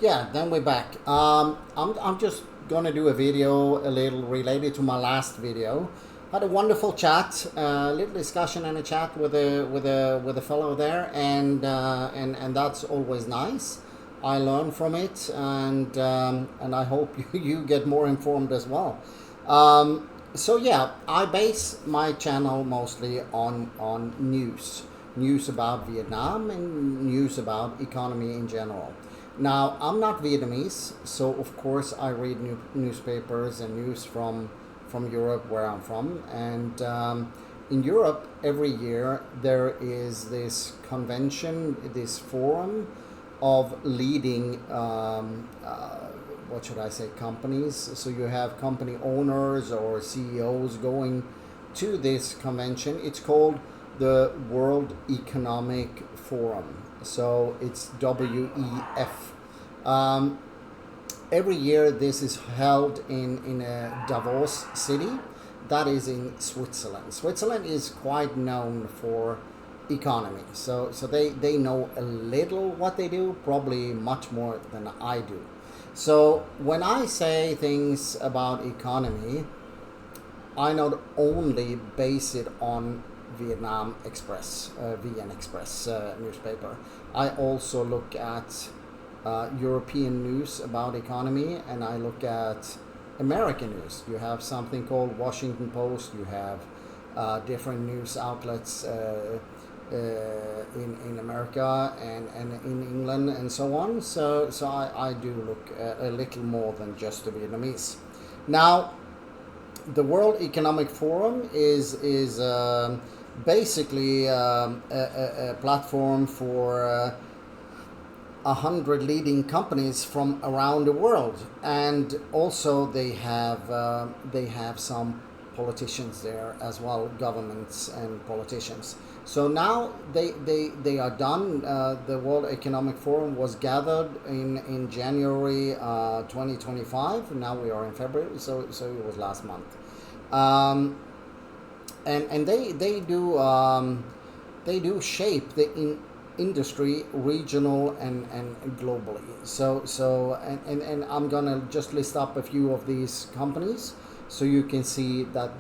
Yeah, then we're back. I'm just gonna do a video a little related to my last video. Had a wonderful chat, a little discussion and a chat with a fellow there, and that's always nice. I learn from it, and I hope you get more informed as well. So yeah, I base my channel mostly on news about Vietnam and news about economy in general. Now, I'm not Vietnamese, so of course I read newspapers and news from Europe, where I'm from. And in Europe, every year there is this convention, this forum of leading, what should I say, companies. So you have company owners or CEOs going to this convention. It's called the World Economic Forum. So it's WEF. Um, every year this is held in a Davos city that is in Switzerland. Switzerland is quite known for economy. So they know a little what they do, probably much more than I do. So when I say things about economy, I not only base it on Vietnam Express, VNExpress newspaper. I also look at European news about economy, and I look at American news. You have something called Washington Post. You have different news outlets in America and in England and so on. So I do look a little more than just the Vietnamese. Now, the World Economic Forum is basically a platform for 100 leading companies from around the world, and also they have some politicians there as well, governments and politicians. So now they are done. The World Economic Forum was gathered in January 2025. Now we are in February, so it was last month. And they do shape the industry regional and globally. And I'm gonna just list up a few of these companies so you can see that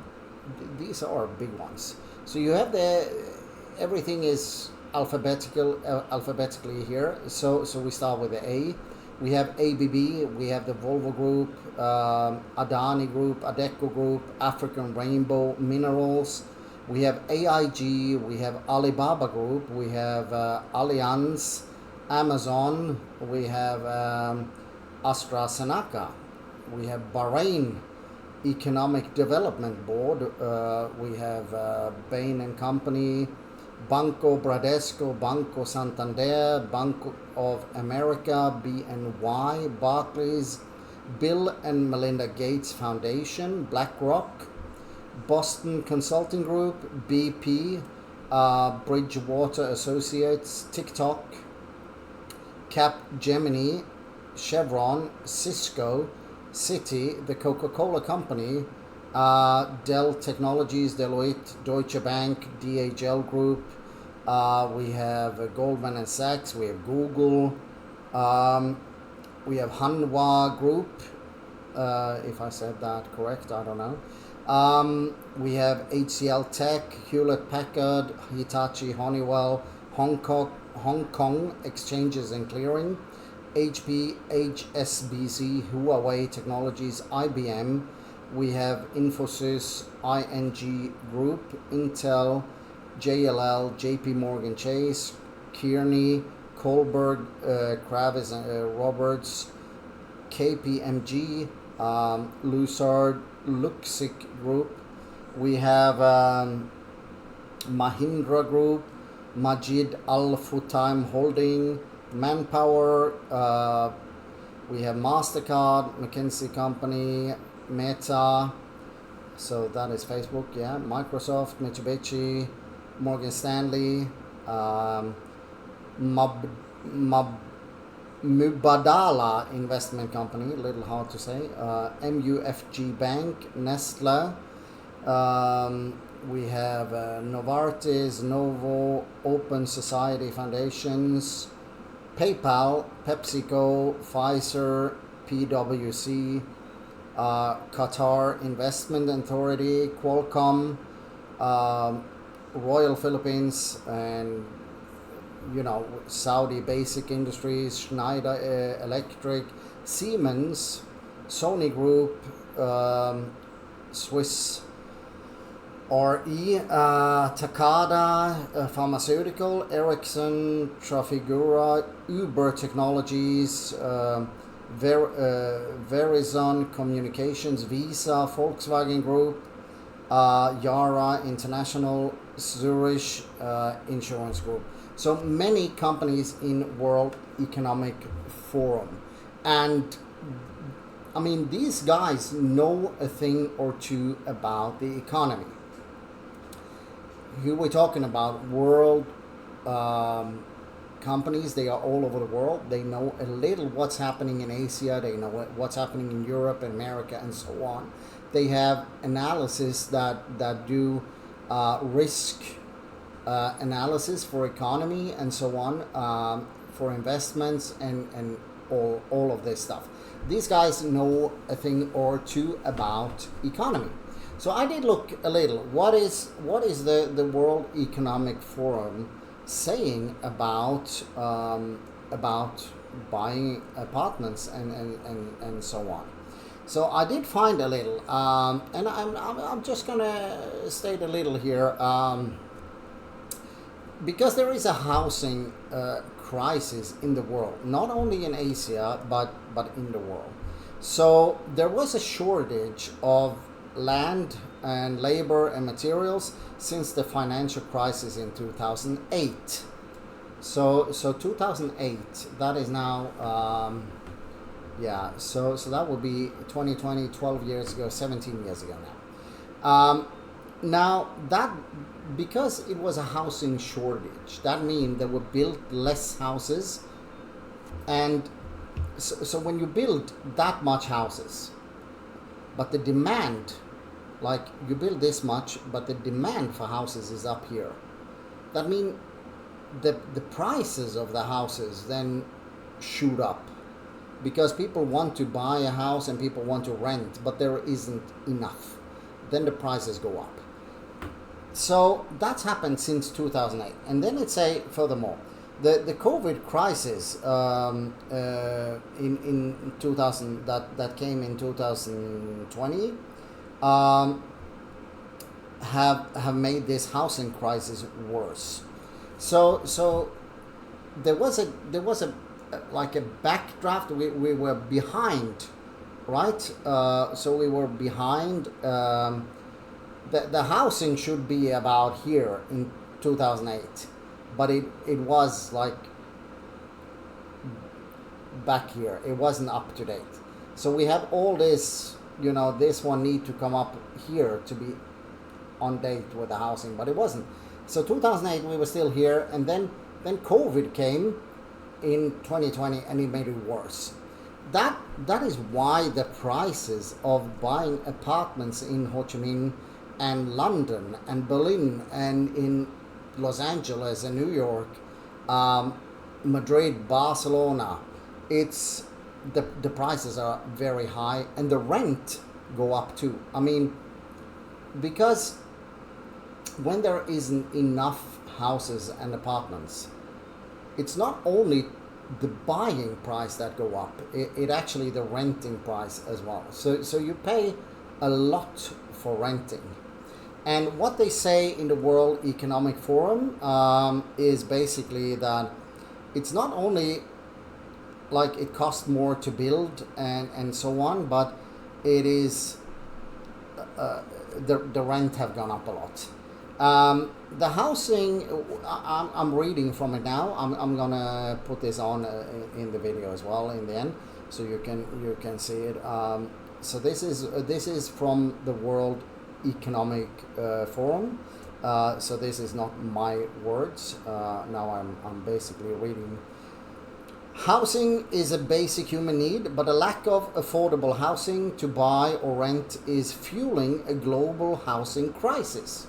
these are big ones. So you have everything is alphabetically here. So we start with the A. We have ABB, we have the Volvo Group, Adani Group, Adecco Group, African Rainbow Minerals. We have AIG, we have Alibaba Group, we have Allianz, Amazon, we have AstraZeneca, we have Bahrain Economic Development Board, we have Bain and Company, Banco Bradesco, Banco Santander, Bank of America, BNY, Barclays, Bill and Melinda Gates Foundation, BlackRock, Boston Consulting Group, BP, Bridgewater Associates, TikTok, Capgemini, Chevron, Cisco, Citi, the Coca-Cola Company, Dell Technologies, Deloitte, Deutsche Bank, DHL Group. We have Goldman and Sachs. We have Google. We have Hanwha Group. If I said that correct, I don't know. We have HCL Tech, Hewlett Packard, Hitachi, Honeywell, Hong Kong Exchanges and Clearing, HP, HSBC, Huawei Technologies, IBM. We have Infosys, ING Group, Intel, JLL, JP Morgan Chase, Kearney, Kohlberg, Kravis Roberts, KPMG, Luxard, Luxic Group. We have Mahindra Group, Majid Al Futtaim Holding, Manpower. We have MasterCard, McKinsey Company, Meta. So that is Facebook, yeah. Microsoft, Mitsubishi, Morgan Stanley, Mubadala Investment Company, a little hard to say, MUFG Bank, Nestle. We have Novartis, Novo, Open Society Foundations, PayPal, PepsiCo, Pfizer, PwC, Qatar Investment Authority, Qualcomm, Royal Philippines, and Saudi Basic Industries, Schneider Electric, Siemens, Sony Group, Swiss RE, Takada Pharmaceutical, Ericsson, Trafigura, Uber Technologies, Verizon Communications, Visa, Volkswagen Group, Yara International, Zurich Insurance Group. So many companies in World Economic Forum. And I mean, these guys know a thing or two about the economy. Here we're talking about world companies. They are all over the world. They know a little what's happening in Asia. They know what's happening in Europe, America, and so on. They have analysis that do risk analysis for economy and so on, for investments and all of this stuff. These guys know a thing or two about economy. So I did look a little. What is the World Economic Forum saying about buying apartments and so on? So I did find a little, and I'm just gonna state a little here, because there is a housing crisis in the world, not only in Asia but in the world. So there was a shortage of land and labor and materials since the financial crisis in 2008. So 2008, that is now so that would be 2020, 12 years ago, 17 years ago now. Now that, because it was a housing shortage, that means there were built less houses, and so when you build that much houses, but the demand, like you build this much, but the demand for houses is up here, that means the prices of the houses then shoot up, because people want to buy a house and people want to rent, but there isn't enough. Then the prices go up. So that's happened since 2008. And then it say furthermore, the COVID crisis in 2000 that came in 2020 have made this housing crisis worse. So there was a like a backdraft. We were behind, right? So we were behind. The housing should be about here in 2008, but it was like back here. It wasn't up to date. So we have all this, this one need to come up here to be on date with the housing, but it wasn't. So 2008 we were still here, and then COVID came in 2020 and it made it worse. That is why the prices of buying apartments in Ho Chi Minh and London and Berlin and in Los Angeles and New York, Madrid, Barcelona, it's the prices are very high, and the rent go up too. I mean, because when there isn't enough houses and apartments, it's not only the buying price that go up, it actually the renting price as well. So you pay a lot for renting. And what they say in the World Economic Forum is basically that it's not only like it costs more to build and so on, but it is the rent have gone up a lot. The housing, I'm reading from it now. I'm gonna put this on in the video as well in the end, so you can see it. So this is from the World Economic Forum. So this is not my words. Now I'm basically reading. Housing is a basic human need, but a lack of affordable housing to buy or rent is fueling a global housing crisis.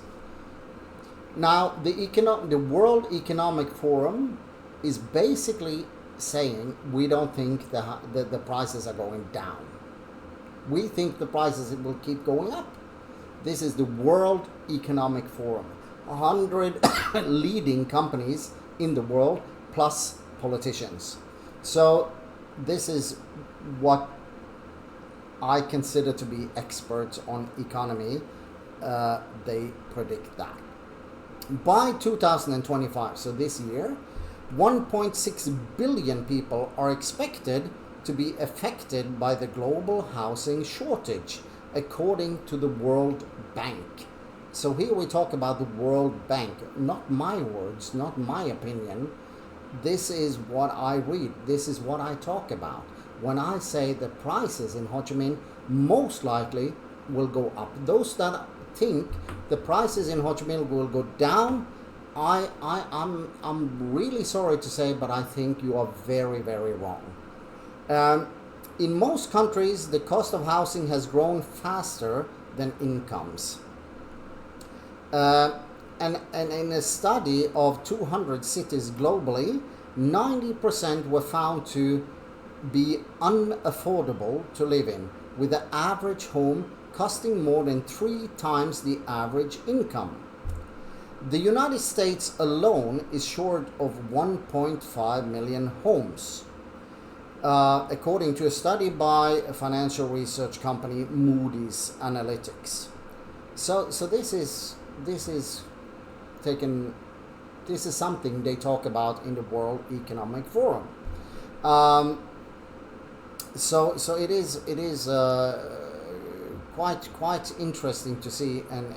Now, the World Economic Forum is basically saying we don't think the prices are going down. We think the prices will keep going up. This is the World Economic Forum. 100 leading companies in the world plus politicians. So this is what I consider to be experts on economy. They predict that by 2025, so this year, 1.6 billion people are expected to be affected by the global housing shortage, according to the World Bank. So here we talk about the World Bank, not my words, not my opinion. This is what I read. This is what I talk about. When I say the prices in Ho Chi Minh most likely will go up. Those that think the prices in Ho Chi Minh will go down, I'm really sorry to say, but I think you are very, very wrong. In most countries, the cost of housing has grown faster than incomes. And in a study of 200 cities globally, 90% were found to be unaffordable to live in, with the average home costing more than 3 times the average income. The United States alone is short of 1.5 million homes, according to a study by a financial research company Moody's Analytics. So this is something they talk about in the World Economic Forum. So it is quite interesting to see, and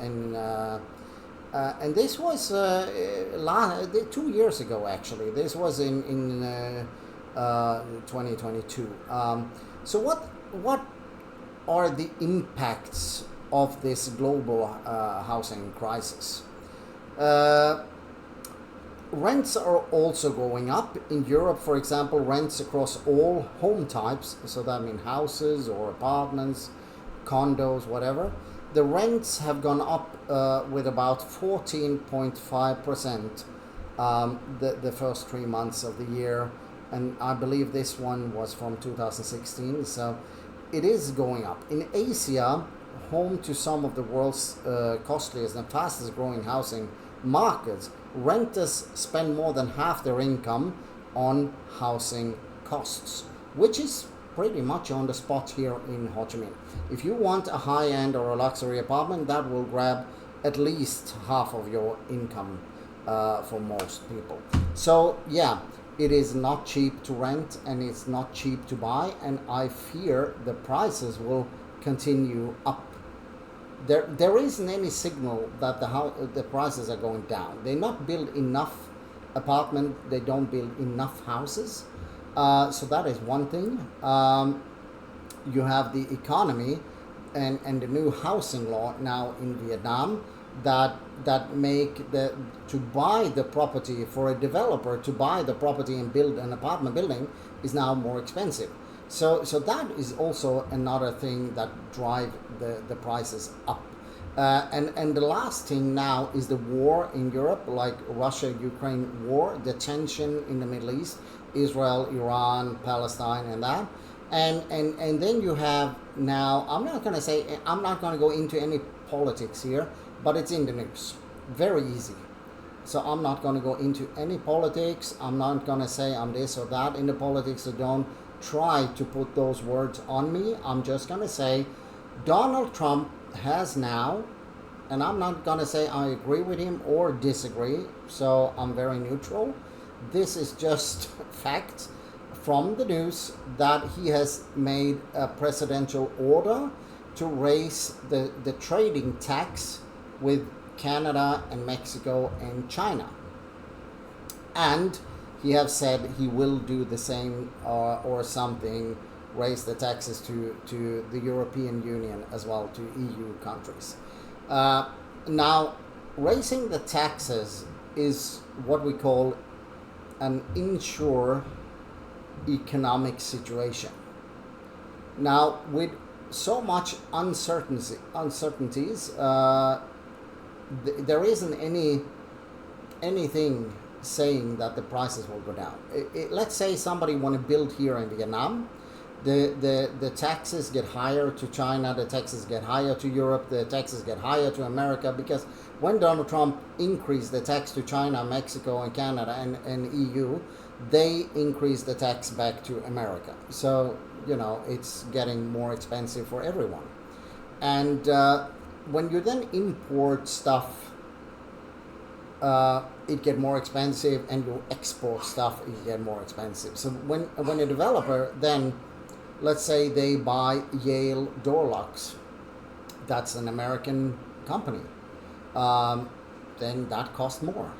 this was 2 years ago actually. This was in 2022. So what are the impacts of this global housing crisis? Rents are also going up. In Europe, for example, rents across all home types, so that means houses or apartments, condos, whatever, the rents have gone up with about 14.5% the first 3 months of the year, and I believe this one was from 2016, so it is going up. In Asia, home to some of the world's costliest and fastest growing housing markets, renters spend more than half their income on housing costs, which is pretty much on the spot here in Ho Chi Minh. If you want a high-end or a luxury apartment, that will grab at least half of your income for most people. So yeah, it is not cheap to rent and it's not cheap to buy, and I fear the prices will continue up. There isn't any signal that the prices are going down. They not build enough apartment. They don't build enough houses. So that is one thing. You have the economy and the new housing law now in Vietnam that make to buy the property, for a developer to buy the property and build an apartment building is now more expensive. So that is also another thing that drive the prices up. And the last thing now is the war in Europe, like Russia-Ukraine war, the tension in the Middle East, Israel, Iran, Palestine, and that. And then you have now, I'm not going to go into any politics here, but it's in the news. Very easy. So I'm not going to go into any politics. I'm not going to say I'm this or that in the politics, so don't try to put those words on me. I'm just going to say Donald Trump has now, and I'm not going to say I agree with him or disagree, so I'm very neutral. This is just fact from the news that he has made a presidential order to raise the trading tax with Canada and Mexico and China. And he has said he will do the same or something, raise the taxes to the European Union as well, to EU countries. Now, raising the taxes is what we call an unsure economic situation. Now, with so much uncertainties, there isn't anything saying that the prices will go down. Let's say somebody want to build here in Vietnam. The taxes get higher to China, the taxes get higher to Europe, the taxes get higher to America, because when Donald Trump increased the tax to China, Mexico, and Canada, and EU, they increased the tax back to America. So, you know, it's getting more expensive for everyone. And when you then import stuff, it get more expensive, and you export stuff, it get more expensive. So when a developer then, let's say they buy Yale door locks, that's an American company, then that costs more.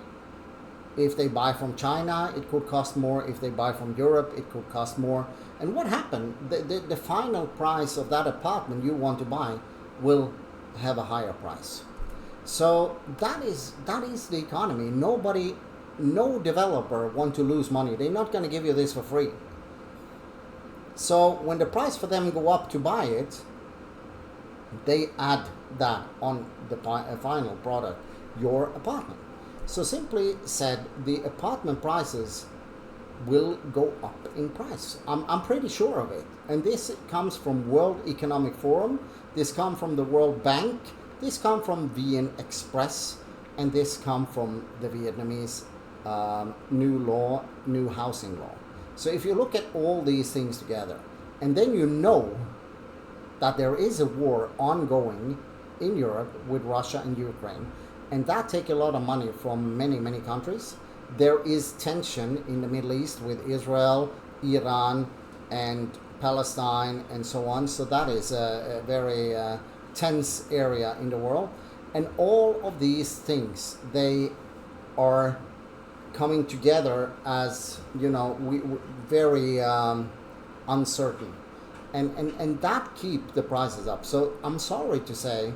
If they buy from China, it could cost more. If they buy from Europe, it could cost more. And what happened? The final price of that apartment you want to buy will have a higher price. So that is the economy. No developer want to lose money. They're not going to give you this for free. So when the price for them go up to buy it, they add that on the final product, your apartment. So simply said, the apartment prices will go up in price. I'm pretty sure of it. And this comes from World Economic Forum. This comes from the World Bank. This comes from VNExpress. And this comes from the Vietnamese new housing law. So if you look at all these things together, and then you know that there is a war ongoing in Europe with Russia and Ukraine, and that takes a lot of money from many countries. There is tension in the Middle East with Israel, Iran, and Palestine, and so on. So that is a very tense area in the world. And all of these things, they are coming together as, you know, very uncertain, and that keep the prices up. So I'm sorry to say,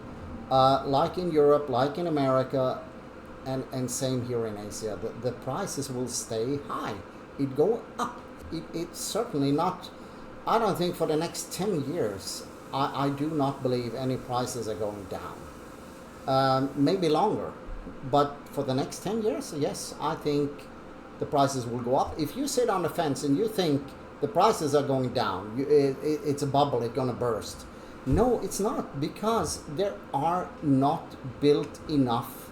like in Europe, like in America, and same here in Asia, the prices will stay high. It go up. It's certainly not, I don't think for the next 10 years, I do not believe any prices are going down. Maybe longer. But for the next 10 years, yes, I think the prices will go up. If you sit on the fence and you think the prices are going down, it's a bubble, it's going to burst. No, it's not, because there are not built enough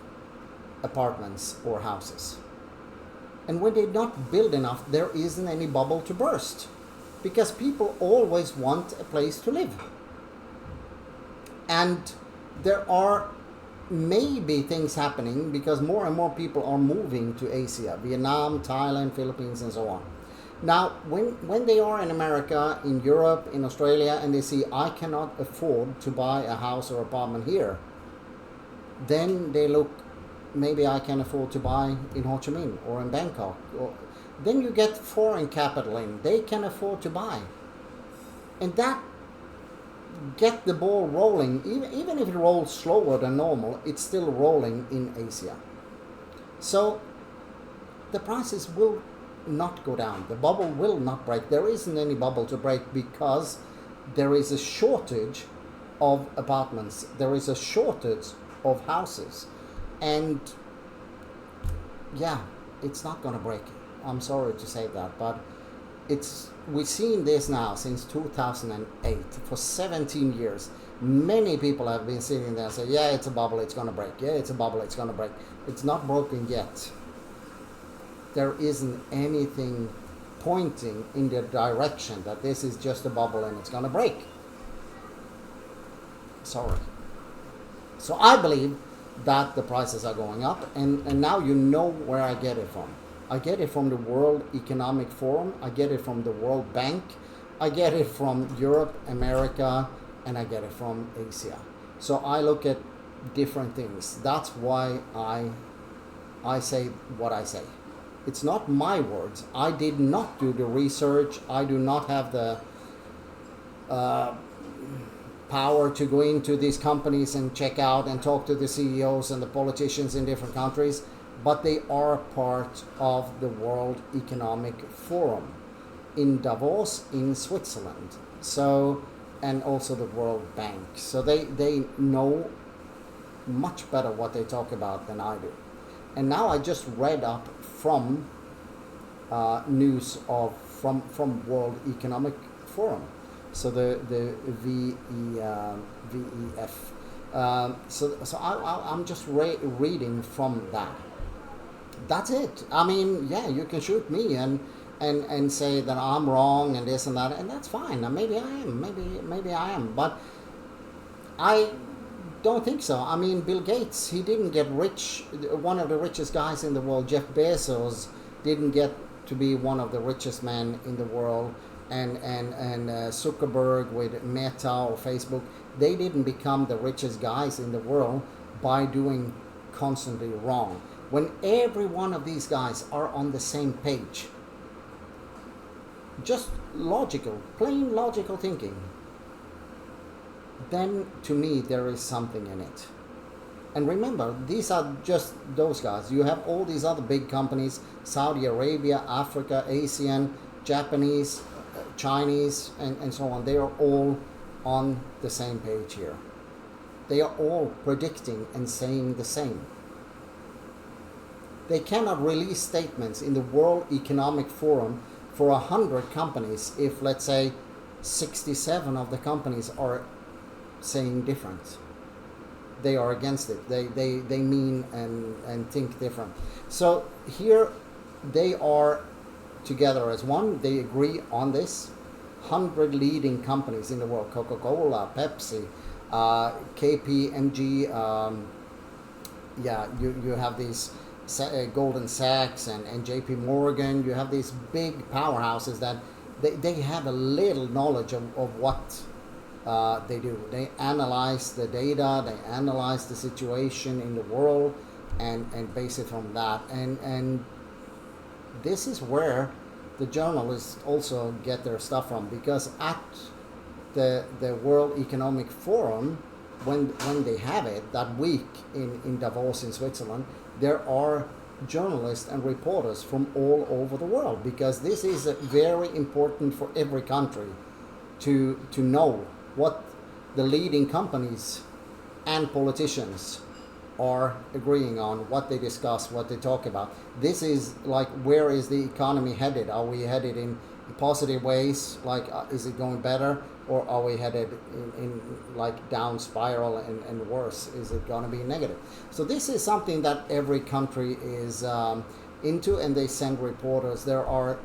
apartments or houses. And when they not build enough, there isn't any bubble to burst, because people always want a place to live. And there are maybe things happening because more and more people are moving to Asia, Vietnam, Thailand, Philippines, and so on. Now, when they are in America, in Europe, in Australia, and they see, I cannot afford to buy a house or apartment here, then they look, maybe I can afford to buy in Ho Chi Minh or in Bangkok. Then you get foreign capital in, they can afford to buy. And that get the ball rolling. Even if it rolls slower than normal, it's still rolling in Asia. So the prices will not go down. The bubble will not break. There isn't any bubble to break, because there is a shortage of apartments. There is a shortage of houses. And yeah, it's not going to break. I'm sorry to say that, but we've seen this now since 2008, for 17 years. Many people have been sitting there and say, yeah, it's a bubble, it's going to break. Yeah, it's a bubble, it's going to break. It's not broken yet. There isn't anything pointing in the direction that this is just a bubble and it's going to break. Sorry. So I believe that the prices are going up, and now you know where I get it from. I get it from the World Economic Forum, I get it from the World Bank, I get it from Europe, America, and I get it from Asia. So I look at different things. That's why I say what I say. It's not my words. I did not do the research. I do not have the power to go into these companies and check out and talk to the CEOs and the politicians in different countries. But they are part of the World Economic Forum in Davos, in Switzerland. So, and also the World Bank. So they know much better what they talk about than I do. And now I just read up from news of from World Economic Forum, so the VEF. So I'm just reading from that. That's it. I mean, yeah, you can shoot me and say that I'm wrong and this and that, and that's fine. Maybe I am. Maybe I am. But I don't think so. I mean, Bill Gates, he didn't get rich. One of the richest guys in the world, Jeff Bezos, didn't get to be one of the richest men in the world. And Zuckerberg with Meta or Facebook, they didn't become the richest guys in the world by doing constantly wrong. When every one of these guys are on the same page, just logical, plain logical thinking, then to me there is something in it. And remember, these are just those guys. You have all these other big companies, Saudi Arabia, Africa, Asian, Japanese, Chinese, and so on. They are all on the same page here. They are all predicting and saying the same. They cannot release statements in the World Economic Forum for 100 companies if, let's say, 67 of the companies are saying different. They are against it. They mean and think different. So here they are together as one. They agree on this. 100 leading companies in the world: Coca-Cola, Pepsi, KPMG. You have these Goldman Sachs and JP Morgan. You have these big powerhouses that they have a little knowledge of what they do. They analyze the data, they analyze the situation in the world, and base it from that. And this is where the journalists also get their stuff from, because at the World Economic Forum, when they have it that week in Davos in Switzerland, there are journalists and reporters from all over the world, because this is very important for every country to know what the leading companies and politicians are agreeing on, what they discuss, what they talk about. This is like, where is the economy headed? Are we headed in positive ways, like is it going better, or are we headed in like down spiral and worse? Is it going to be negative? So this is something that every country is into, and they send reporters. There are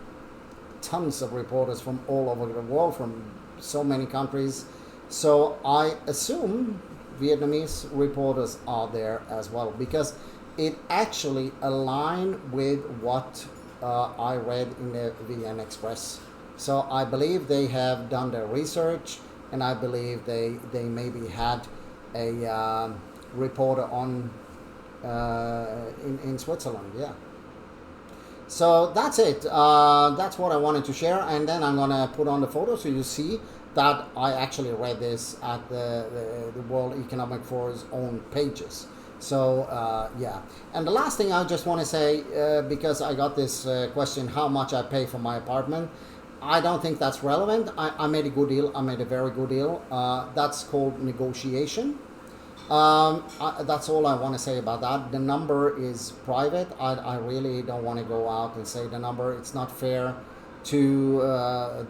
tons of reporters from all over the world, from so many countries. So I assume Vietnamese reporters are there as well, because it actually aligned with what I read in the VNExpress. So I believe they have done their research, and I believe they maybe had a reporter on in Switzerland. Yeah. So that's it. That's what I wanted to share, and then I'm gonna put on the photo so you see that I actually read this at the World Economic Forum's own pages. So yeah. And the last thing I just want to say, because I got this question, how much I pay for my apartment. I don't think that's relevant. I made a good deal. I made a very good deal. That's called negotiation. That's all I want to say about that. The number is private. I really don't want to go out and say the number. It's not fair to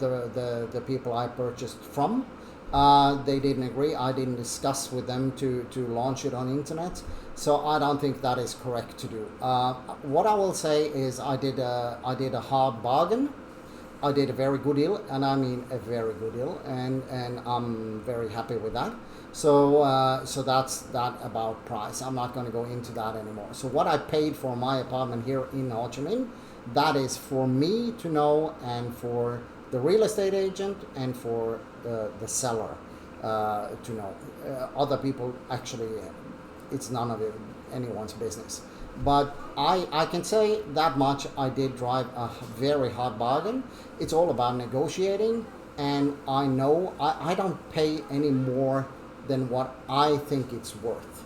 the people I purchased from. They didn't agree. I didn't discuss with them to launch it on internet. So I don't think that is correct to do. What I will say is I did a hard bargain. I did a very good deal, and I mean a very good deal, and I'm very happy with that. So so that's that about price. I'm not going to go into that anymore. So what I paid for my apartment here in Ho Chi Minh, that is for me to know, and for the real estate agent, and for the seller to know. Other people, actually, it's none of anyone's business. But I can say that much. I did drive a very hard bargain. It's all about negotiating, and I know I don't pay any more than what I think it's worth.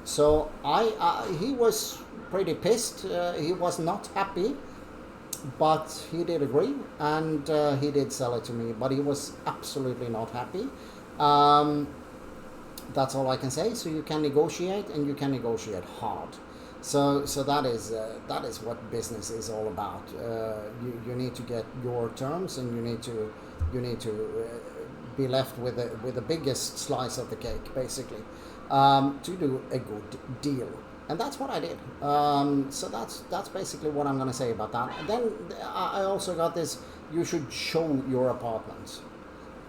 So he was pretty pissed. He was not happy, but he did agree, and he did sell it to me. But he was absolutely not happy. That's all I can say. So you can negotiate, and you can negotiate hard. So that is what business is all about. You need to get your terms, and you need to be left with the biggest slice of the cake, basically, to do a good deal. And that's what I did. So that's basically what I'm going to say about that. And then I also got this: you should show your apartments.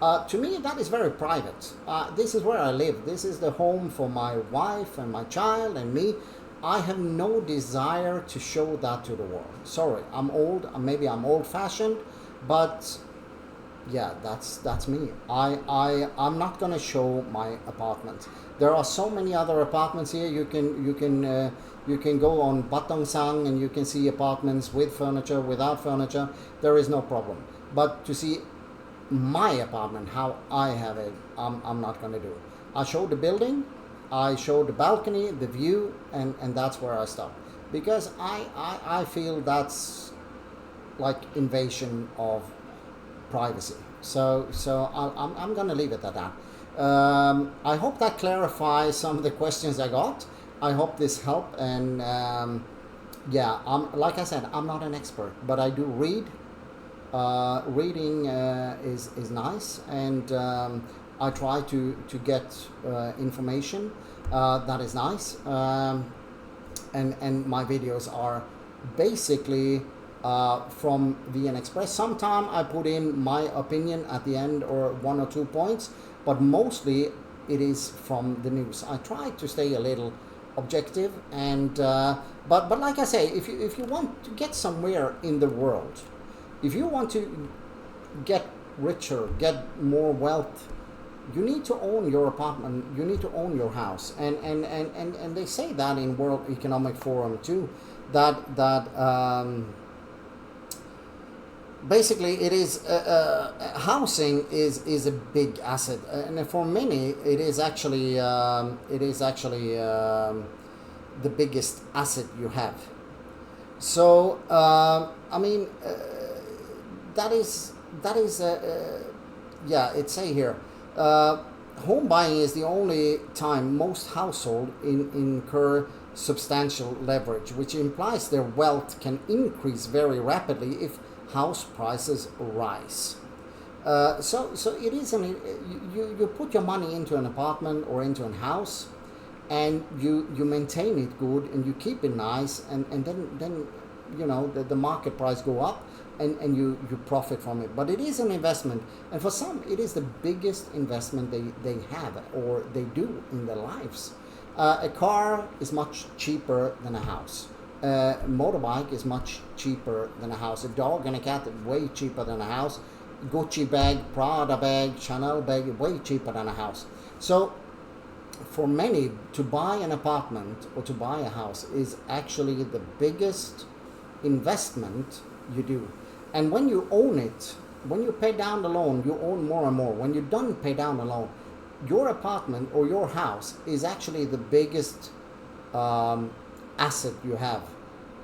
To me, that is very private. This is where I live. This is the home for my wife and my child and me. I have no desire to show that to the world. Sorry, I'm old. Maybe I'm old-fashioned, but yeah, that's me. I'm not gonna show my apartment. There are so many other apartments here. You can go on Battongsang and you can see apartments with furniture, without furniture. There is no problem. But to see my apartment, how I have it, I'm not gonna do. I show the building, I show the balcony, the view, and that's where I stop, because I feel that's like invasion of privacy. So I'm gonna leave it at that. I hope that clarifies some of the questions I got. I hope this helped, and yeah, like I said, I'm not an expert, but I do read. Reading is nice, and I try to get information that is nice, and my videos are basically from VNExpress. Sometimes I put in my opinion at the end, or 1 or 2 points, but mostly it is from the news. I try to stay a little objective, and but like I say, if you want to get somewhere in the world, if you want to get richer, get more wealth, you need to own your apartment, you need to own your house. And they say that in World Economic Forum too, that basically it is housing is a big asset, and for many it is actually the biggest asset you have. So I mean, that is yeah, it say here, home buying is the only time most households incur substantial leverage, which implies their wealth can increase very rapidly if house prices rise. So it is you put your money into an apartment or into a house, and you maintain it good, and you keep it nice, and then you know the market price go up, and you profit from it. But it is an investment, and for some it is the biggest investment they have or they do in their lives. A car is much cheaper than a house. A motorbike is much cheaper than a house. A dog and a cat are way cheaper than a house. Gucci bag, Prada bag, Chanel bag, way cheaper than a house. So for many, to buy an apartment or to buy a house is actually the biggest investment you do. And when you own it, when you pay down the loan, you own more and more. When you don't pay down the loan, your apartment or your house is actually the biggest asset you have.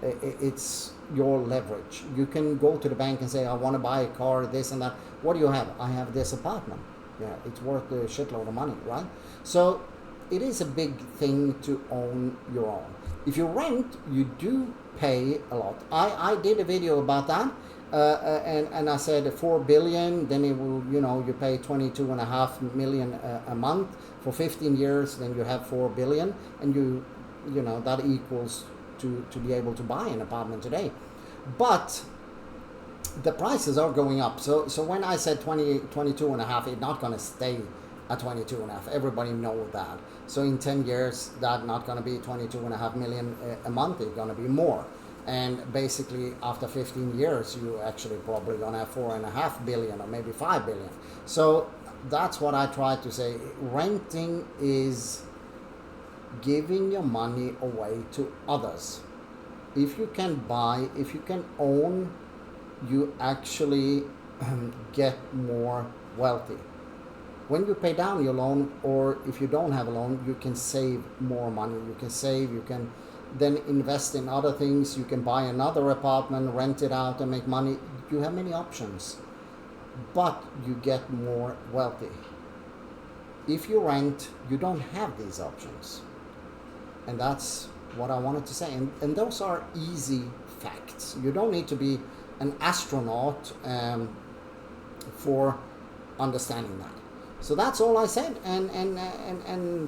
It's your leverage. You can go to the bank and say, I want to buy a car, this and that. What do you have? I have this apartment. Yeah, it's worth a shitload of money, right? So it is a big thing to own your own. If you rent, you do pay a lot. I did a video about that, and I said 4 billion, then it will, you know, you pay 22.5 million a month for 15 years, then you have 4 billion, and you know that equals to be able to buy an apartment today. But the prices are going up. So when I said 22.5, it's not going to stay at 22.5. Everybody knows that. So in 10 years, that's not going to be 22.5 million a month. It's going to be more. And basically, after 15 years, you actually probably going to have 4.5 billion or maybe 5 billion. So that's what I try to say. Renting is giving your money away to others. If you can buy, if you can own, you actually get more wealthy. When you pay down your loan, or if you don't have a loan, you can save more money. You can save, you can then invest in other things. You can buy another apartment, rent it out and make money. You have many options, but you get more wealthy. If you rent, you don't have these options. And that's what I wanted to say. And those are easy facts. You don't need to be an astronaut for understanding that. So that's all I said, and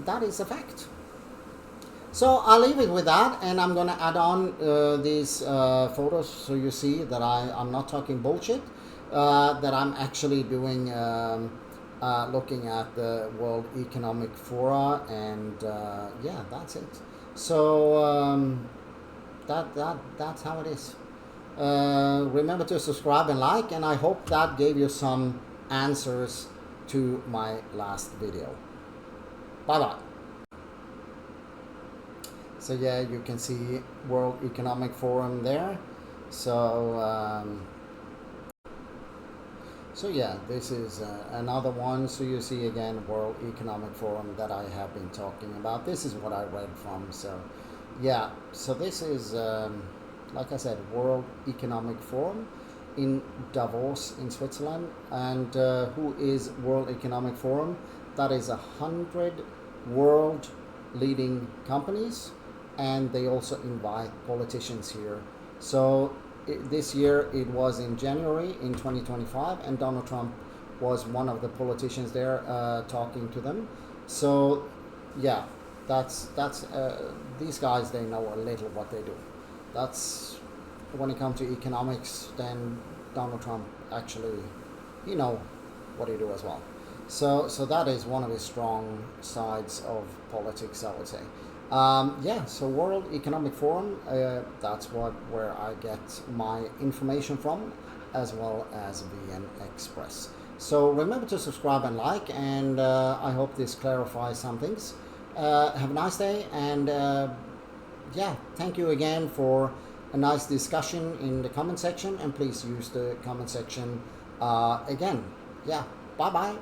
that is a fact. So I'll leave it with that, and I'm gonna add on these photos so you see that I'm not talking bullshit, that I'm actually doing looking at the World Economic Forum, and yeah, that's it. So that's how it is. Remember to subscribe and like, and I hope that gave you some answers to my last video. Bye bye. So yeah, you can see World Economic Forum there. So so yeah, this is another one. So you see again World Economic Forum that I have been talking about. This is what I read from. So yeah, so this is like I said, World Economic Forum in Davos in Switzerland. And who is World Economic Forum? That is 100 world leading companies, and they also invite politicians here. So this year it was in January in 2025, and Donald Trump was one of the politicians there talking to them. So yeah, that's these guys, they know a little what they do. That's when it comes to economics, then Donald Trump actually, you know what he do as well. So that is one of his strong sides of politics, I would say. Yeah, so World Economic Forum, that's where I get my information from, as well as VNExpress. So remember to subscribe and like, and I hope this clarifies some things. Have a nice day, and yeah, thank you again for a nice discussion in the comment section, and please use the comment section again. Yeah, bye bye.